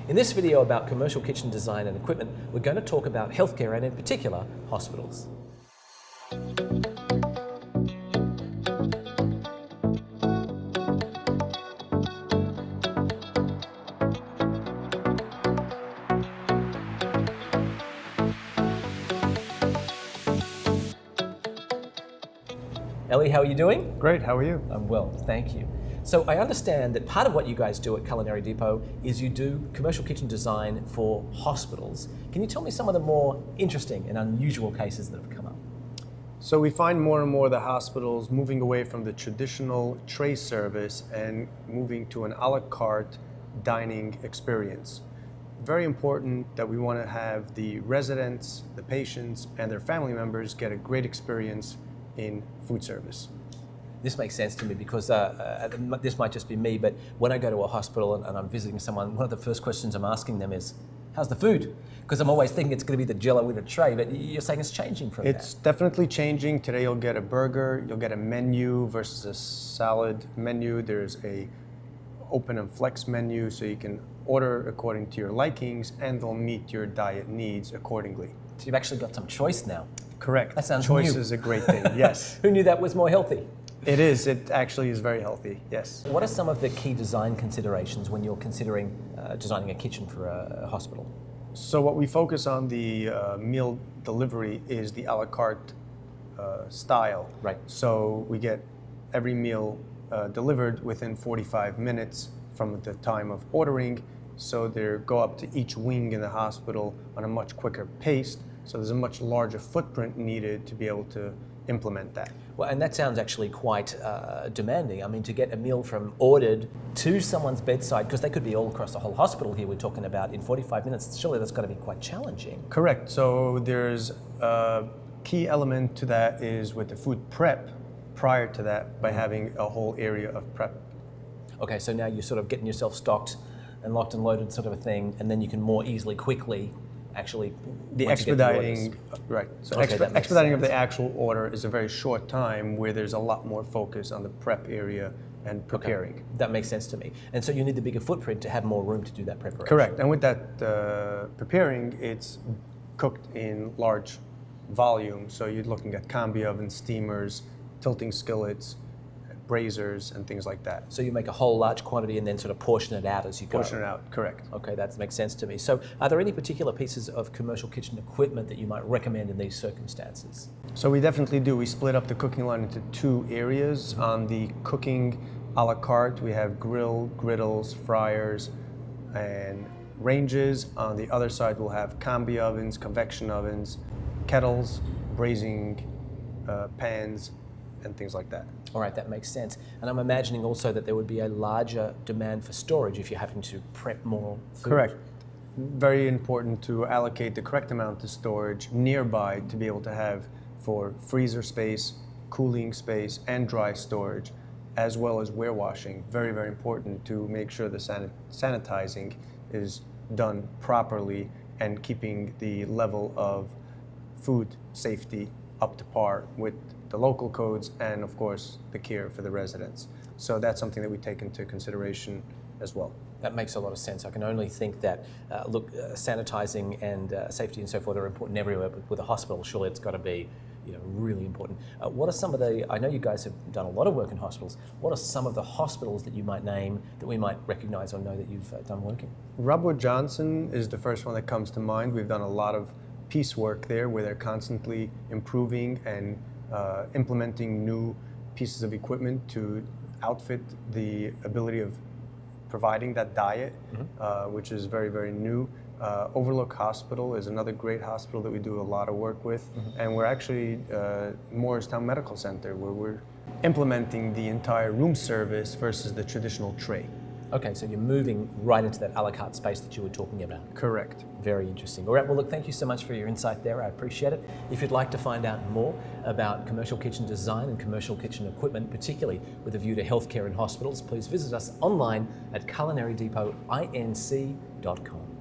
In this video about commercial kitchen design and equipment, we're going to talk about healthcare and in particular, hospitals. Ellie, how are you doing? Great, how are you? I'm well, thank you. So I understand that part of what you guys do at Culinary Depot is you do commercial kitchen design for hospitals. Can you tell me some of the more interesting and unusual cases that have come up? So we find more and more the hospitals moving away from the traditional tray service and moving to an a la carte dining experience. Very important that we want to have the residents, the patients, and their family members get a great experience in food service. This makes sense to me because this might just be me, but when I go to a hospital and I'm visiting someone, one of the first questions I'm asking them is, how's the food? Because I'm always thinking it's going to be the Jell-O with a tray, but you're saying it's changing from that. It's definitely changing. Today you'll get a burger, you'll get a menu versus a salad menu. There's a open and flex menu, so you can order according to your likings and they'll meet your diet needs accordingly. So you've actually got some choice now. Correct. That sounds Choice new. is a great thing, yes. Who knew that was more healthy? It is. It actually is very healthy, yes. What are some of the key design considerations when you're considering designing a kitchen for a hospital? So what we focus on the meal delivery is the a la carte style. Right. So we get every meal delivered within 45 minutes from the time of ordering. So they go up to each wing in the hospital on a much quicker pace. So there's a much larger footprint needed to be able to implement that. Well, and that sounds actually quite demanding. I mean, to get a meal from ordered to someone's bedside, because they could be all across the whole hospital here we're talking about, in 45 minutes, surely that's got to be quite challenging. Correct. So there's a key element to that is with the food prep prior to that by having a whole area of prep. Okay, so now you're sort of getting yourself stocked and locked and loaded sort of a thing, and then you can more easily, quickly, actually... The expediting, right. So Okay, that makes expediting of sense. the actual order is a very short time where there's a lot more focus on the prep area and preparing. Okay, that makes sense to me. And so you need the bigger footprint to have more room to do that preparation. Correct. And with that preparing, it's cooked in large volume. So you're looking at combi ovens, steamers, tilting skillets, braziers, and things like that. So you make a whole large quantity and then sort of portion it out as you go. Portion it out, correct. Okay, that makes sense to me. So are there any particular pieces of commercial kitchen equipment that you might recommend in these circumstances? So we definitely do. We split up the cooking line into two areas. On the cooking a la carte, we have grill, griddles, fryers, and ranges. On the other side, we'll have combi ovens, convection ovens, kettles, braising pans, and things like that. All right, that makes sense. And I'm imagining also that there would be a larger demand for storage if you're having to prep more food. Correct. Very important to allocate the correct amount of storage nearby to be able to have for freezer space, cooling space, and dry storage, as well as warewashing. Very, very important to make sure the sanitizing is done properly and keeping the level of food safety up to par with the local codes and, of course, the care for the residents. So that's something that we take into consideration as well. That makes a lot of sense. I can only think that, sanitizing and safety and so forth are important everywhere, but with a hospital, surely it's got to be, really important. What are some of I know you guys have done a lot of work in hospitals. What are some of the hospitals that you might name that we might recognize or know that you've done work in? Rob Wood Johnson is the first one that comes to mind. We've done a lot of piecework there where they're constantly improving and implementing new pieces of equipment to outfit the ability of providing that diet, which is very, very new. Overlook Hospital is another great hospital that we do a lot of work with. And we're actually Morristown Medical Center, where we're implementing the entire room service versus the traditional tray. Okay, so you're moving right into that a la carte space that you were talking about. Correct. Very interesting. All right, well, look, thank you so much for your insight there. I appreciate it. If you'd like to find out more about commercial kitchen design and commercial kitchen equipment, particularly with a view to healthcare and hospitals, please visit us online at culinarydepot.inc.com.